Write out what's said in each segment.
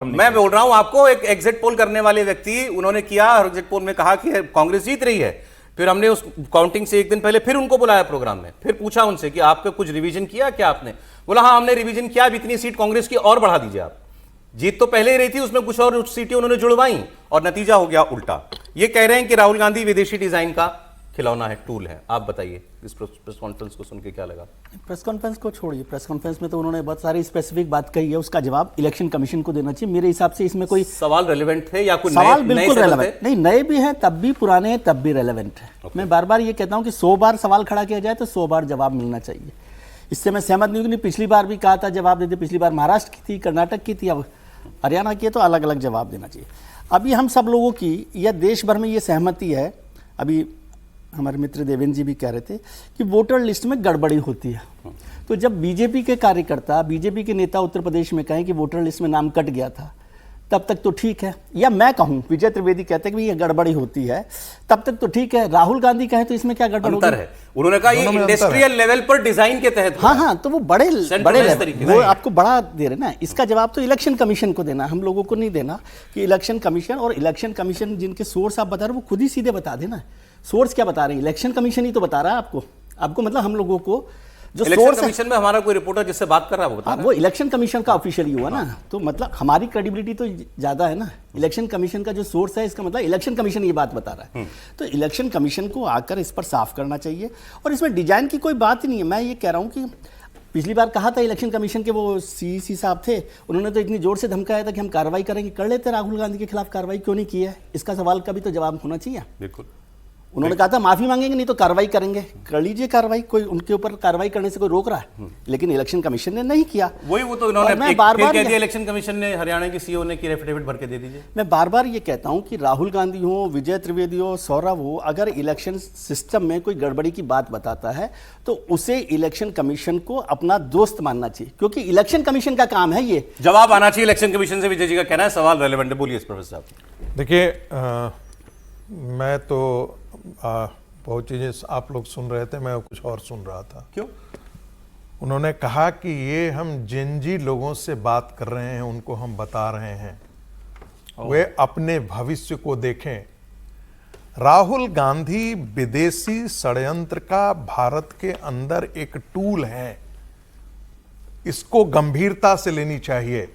मैं बोल रहा हूं आपको, एक एग्जिट पोल करने वाले व्यक्ति उन्होंने किया और एग्जिट पोल में कहा कि कांग्रेस जीत रही है। फिर हमने उस काउंटिंग से एक दिन पहले फिर उनको बुलाया प्रोग्राम में, फिर पूछा उनसे कि आपका कुछ रिवीजन किया क्या आपने? बोला हाँ हमने रिवीजन किया, अब इतनी सीट कांग्रेस की और बढ़ा दीजिए आप। जीत तो पहले ही रही थी, उसमें कुछ और सीटें उन्होंने जुड़वाई और नतीजा हो गया उल्टा। ये कह रहे हैं कि राहुल गांधी विदेशी डिजाइन का खिलौना है, टूल है। आप बताइए इस प्रेस कॉन्फ्रेंस को सुन के क्या लगा? प्रेस कॉन्फ्रेंस को छोड़िए, प्रेस कॉन्फ्रेंस में तो उन्होंने बहुत सारी स्पेसिफिक बात कही है, उसका जवाब इलेक्शन कमीशन को देना चाहिए। मेरे हिसाब से इसमें कोई सवाल रेलेवेंट थे या कोई सवाल बिल्कुल रेलेवेंट नहीं, नए भी हैं तब भी, पुराने हैं तब भी रेलेवेंट है। मैं बार बार ये कहता हूं कि 100 बार सवाल खड़ा किया जाए तो 100 बार जवाब मिलना चाहिए। इससे मैं सहमत नहीं हूं कि पिछली बार भी कहा था जवाब दे दे, पिछली बार महाराष्ट्र की थी, कर्नाटक की थी, अब हरियाणा की है, तो अलग अलग जवाब देना चाहिए। अभी हम सब लोगों की या देश भर में ये सहमति है, अभी हमारे मित्र देवेंद्र जी भी कह रहे थे कि वोटर लिस्ट में गड़बड़ी होती है। तो जब बीजेपी के कार्यकर्ता, बीजेपी के नेता उत्तर प्रदेश में कहें कि वोटर लिस्ट में नाम कट गया था, तब तक तो ठीक है। या मैं कहूं, विजय त्रिवेदी कहते हैं कि ये गड़बड़ी होती है, तब तक तो ठीक है। राहुल गांधी कहें तो इसमें क्या गड़बड़ होती है? उन्होंने कहा ये इंडस्ट्रियल लेवल पर डिजाइन के तहत। हाँ, तो वो बड़े लेवल, वो आपको बड़ा दे रहे ना। इसका जवाब तो इलेक्शन कमीशन को देना, हम लोगों को नहीं देना। कि इलेक्शन कमीशन, और इलेक्शन कमीशन जिनके सोर्स आप बता रहे हो वो खुद ही सीधे बता देना। सोर्स क्या बता रहे हैं? इलेक्शन कमीशन ही तो बता रहा है आपको मतलब हम लोगों को जो सोर्स कमीशन में हमारा कोई रिपोर्टर जिससे बात कर रहा है वो बता रहा है। वो इलेक्शन कमीशन का ऑफिशियली हुआ ना, तो मतलब हमारी क्रेडिबिलिटी तो ज्यादा है ना। इलेक्शन कमीशन का जो सोर्स है, इसका मतलब इलेक्शन कमीशन ये बात बता रहा है। तो इलेक्शन कमीशन को आकर इस पर साफ करना चाहिए, और इसमें डिजाइन की कोई बात ही नहीं है। मैं ये कह रहा हूं कि पिछली बार कहा था इलेक्शन कमीशन के वो सीईसी साहब थे, उन्होंने तो इतनी जोर से धमकाया था कि हम कार्रवाई करेंगे। कर लेते राहुल गांधी के खिलाफ कार्रवाई, क्यों नहीं की है? इसका सवाल का भी तो जवाब होना चाहिए। बिल्कुल, उन्होंने कहा था माफी मांगेंगे, नहीं तो कार्रवाई करेंगे। कर लीजिए कार्रवाई, कोई उनके ऊपर कार्रवाई करने से कोई रोक रहा है? लेकिन इलेक्शन कमीशन ने नहीं किया। वही वो तो इन्होंने मैं बार बार कह दिया, इलेक्शन कमीशन ने, हरियाणा की सीओ ने कि एफिडेविट भर के दे दीजिए। मैं बार बार ये कहता हूं कि राहुल गांधी हो, विजय त्रिवेदी हो, सौरभ हो, अगर इलेक्शन सिस्टम में कोई गड़बड़ी की बात बताता है तो उसे इलेक्शन कमीशन को अपना दोस्त मानना चाहिए, क्योंकि इलेक्शन कमीशन का काम है ये। जवाब आना चाहिए इलेक्शन कमीशन से, विजय जी का कहना है। सवाल रेलेवेंट है, बोलिए प्रोफेसर साहब। देखिए, मैं तो बहुत चीज़ें आप लोग सुन रहे थे, मैं कुछ और सुन रहा था। क्यों? उन्होंने कहा कि ये हम जेनजी लोगों से बात कर रहे हैं, उनको हम बता रहे हैं वे अपने भविष्य को देखें। राहुल गांधी विदेशी षड्यंत्र का भारत के अंदर एक टूल है, इसको गंभीरता से लेनी चाहिए।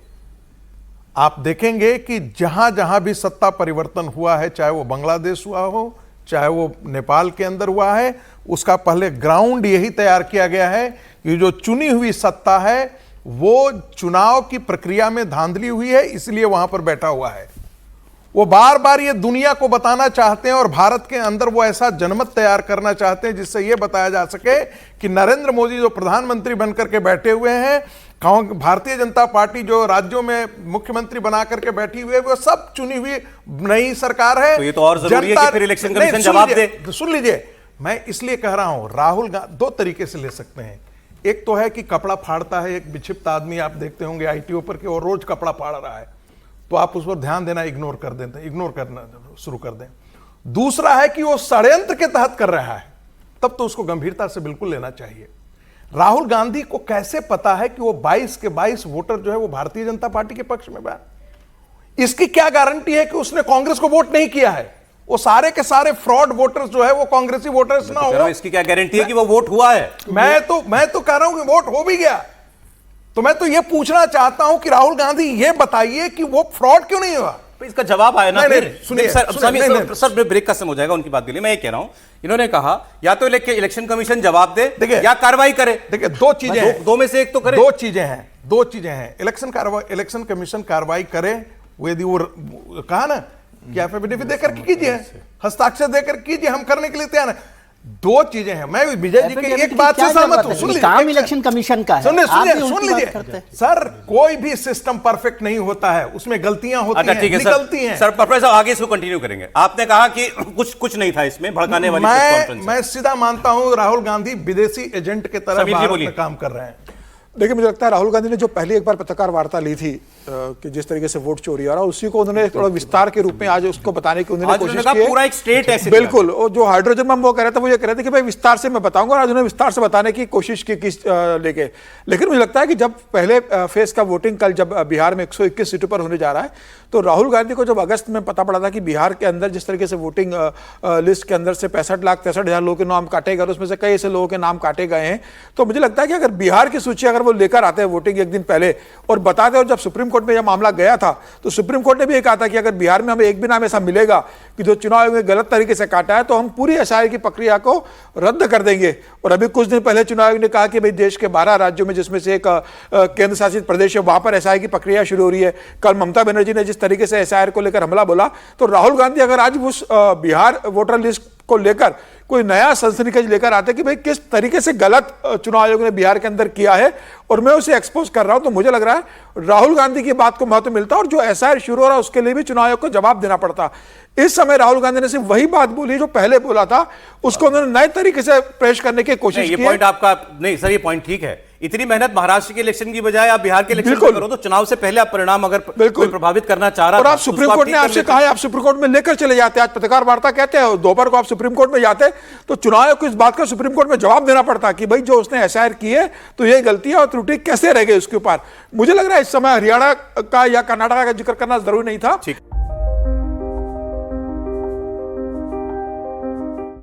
आप देखेंगे कि जहां जहां भी सत्ता परिवर्तन हुआ है, चाहे वो बांग्लादेश हुआ हो, चाहे वो नेपाल के अंदर हुआ है, उसका पहले ग्राउंड यही तैयार किया गया है कि जो चुनी हुई सत्ता है वो चुनाव की प्रक्रिया में धांधली हुई है, इसलिए वहां पर बैठा हुआ है। वो बार बार ये दुनिया को बताना चाहते हैं और भारत के अंदर वो ऐसा जनमत तैयार करना चाहते हैं जिससे ये बताया जा सके कि नरेंद्र मोदी जो प्रधानमंत्री बनकर के बैठे हुए हैं, भारतीय जनता पार्टी जो राज्यों में मुख्यमंत्री बना करके बैठी हुई है, वो सब चुनी हुई नई सरकार है। तो ये तो और जरूरी है कि फिर इलेक्शन कमीशन जवाब दे। सुन लीजिए, मैं इसलिए कह रहा हूं, राहुल गांधी दो तरीके से ले सकते हैं। एक तो है कि कपड़ा फाड़ता है एक विक्षिप्त आदमी, आप देखते होंगे आईटीओ पर कि वो रोज कपड़ा फाड़ रहा है, तो आप उस पर ध्यान देना इग्नोर करना शुरू कर दें। दूसरा है कि वो षड्यंत्र के तहत कर रहा है, तब तो उसको गंभीरता से बिल्कुल लेना चाहिए। राहुल गांधी को कैसे पता है कि वो 22 के 22 वोटर जो है वो भारतीय जनता पार्टी के पक्ष में बा? इसकी क्या गारंटी है कि उसने कांग्रेस को वोट नहीं किया है? वो सारे के सारे फ्रॉड वोटर्स जो है वो कांग्रेसी वोटर्स ना हो। इसकी क्या गारंटी है कि वो वोट हुआ है? मैं तो कह रहा हूं कि वोट हो भी गया। तो मैं तो ये पूछना चाहता हूं कि राहुल गांधी ये बताइए कि वो फ्रॉड क्यों नहीं हुआ? इसका जवाब आया ना। सुनिए सर ब्रेक का समय हो जाएगा उनकी बात के लिए। मैं ये कह रहा हूं, इन्होंने कहा या तो इलेक्शन कमीशन जवाब दे या कार्रवाई करे। देखिए, दो चीजें हैं, दो में से एक तो करे। दो चीजें हैं। इलेक्शन कमीशन कार्रवाई करे, वो यदि वो कहा ना कि एफिडेविट देकर कीजिए, हस्ताक्षर देकर कीजिए, हम करने के लिए तैयार हैं। दो चीजें हैं। मैं विजय जी की एक बात से सहमत हूं। सुन लीजिए, काम इलेक्शन कमीशन का है। सुन लीजिए सर, कोई भी सिस्टम परफेक्ट नहीं होता है, उसमें गलतियां होती हैं, निकलती हैं। सर प्रोफेसर आगे इसको कंटिन्यू करेंगे। आपने कहा कि कुछ नहीं था इसमें भड़काने वाली। मैं सीधा मानता हूं राहुल गांधी विदेशी एजेंट के तरह भारत में काम कर रहे हैं। देखिए, मुझे लगता है राहुल गांधी ने जो पहली एक बार पत्रकार वार्ता ली थी कि जिस तरीके से वोट चोरी हो रहा है, उसी को उन्होंने थोड़ा विस्तार के रूप में आज उसको बताने की उन्होंने कोशिश की है। पूरा एक स्टेट ऐसे बिल्कुल, और जो हाइड्रोजन बम वो कह रहे थे, वो ये कह रहे थे कि भाई विस्तार से मैं बताऊंगा, और आज उन्होंने विस्तार से बताने की कोशिश की किस लेके। लेकिन मुझे लगता है कि जब पहले फेज का वोटिंग कल जब बिहार में 121 सीटों पर होने जा रहा है, तो राहुल गांधी को जब अगस्त में पता पड़ा था कि बिहार के अंदर जिस तरीके से वोटिंग लिस्ट के अंदर से 65,63,000 लोगों के नाम काटे गए, उसमें से कई ऐसे लोगों के नाम काटे गए हैं, तो मुझे लगता है कि अगर बिहार की सूची अगर वो लेकर आते हैं वोटिंग एक दिन पहले और बताते, और जब सुप्रीम कोर्ट में यह मामला गया था तो सुप्रीम कोर्ट ने भी कहा था कि अगर बिहार में हमें एक भी नाम ऐसा मिलेगा कि जो चुनाव आयोग ने गलत तरीके से काटा है, तो हम पूरी एसआईआर की प्रक्रिया को रद्द कर देंगे। और अभी कुछ दिन पहले चुनाव आयोग ने कहा कि भाई देश के 12 राज्यों में, जिसमें से एक केंद्र शासित प्रदेश है, वहां पर एसआईआर की प्रक्रिया शुरू हो रही है। कल ममता बनर्जी ने जिस तरीके से एसआईआर को लेकर हमला बोला, तो राहुल गांधी अगर आज उस बिहार वोटर लिस्ट को लेकर कोई नया सनसनीखेज लेकर आते कि भाई किस तरीके से गलत चुनाव आयोग ने बिहार के अंदर किया है और मैं उसे एक्सपोज कर रहा हूं, तो मुझे लग रहा है राहुल गांधी की बात को महत्व मिलता, और जो एसआईआर शुरू हो रहा है उसके लिए भी चुनाव आयोग को जवाब देना पड़ता। इस समय राहुल गांधी ने सिर्फ वही बात बोली जो पहले बोला था, उसको उन्होंने नए तरीके से पेश करने की कोशिश की। ये पॉइंट आपका नहीं सर, ये पॉइंट ठीक है। इतनी मेहनत महाराष्ट्र के इलेक्शन की बजाय आप बिहार के इलेक्शन में करो, तो चुनाव से पहले आप परिणाम अगर कोई प्रभावित करना चाह रहा और आप सुप्रीम कोर्ट ने आपसे कहा है आप सुप्रीम कोर्ट में लेकर चले जाते, आज पत्रकार वार्ता कहते हैं, दोपहर को आप सुप्रीम कोर्ट में जाते, तो चुनाव आयोग को इस बात का सुप्रीम कोर्ट में जवाब देना पड़ता कि भाई जो उसने एसआईआर की है तो ये गलती है और त्रुटि कैसे रह गई उसके ऊपर। मुझे लग रहा है इस समय हरियाणा का या कर्नाटक का जिक्र करना जरूरी नहीं था। ठीक।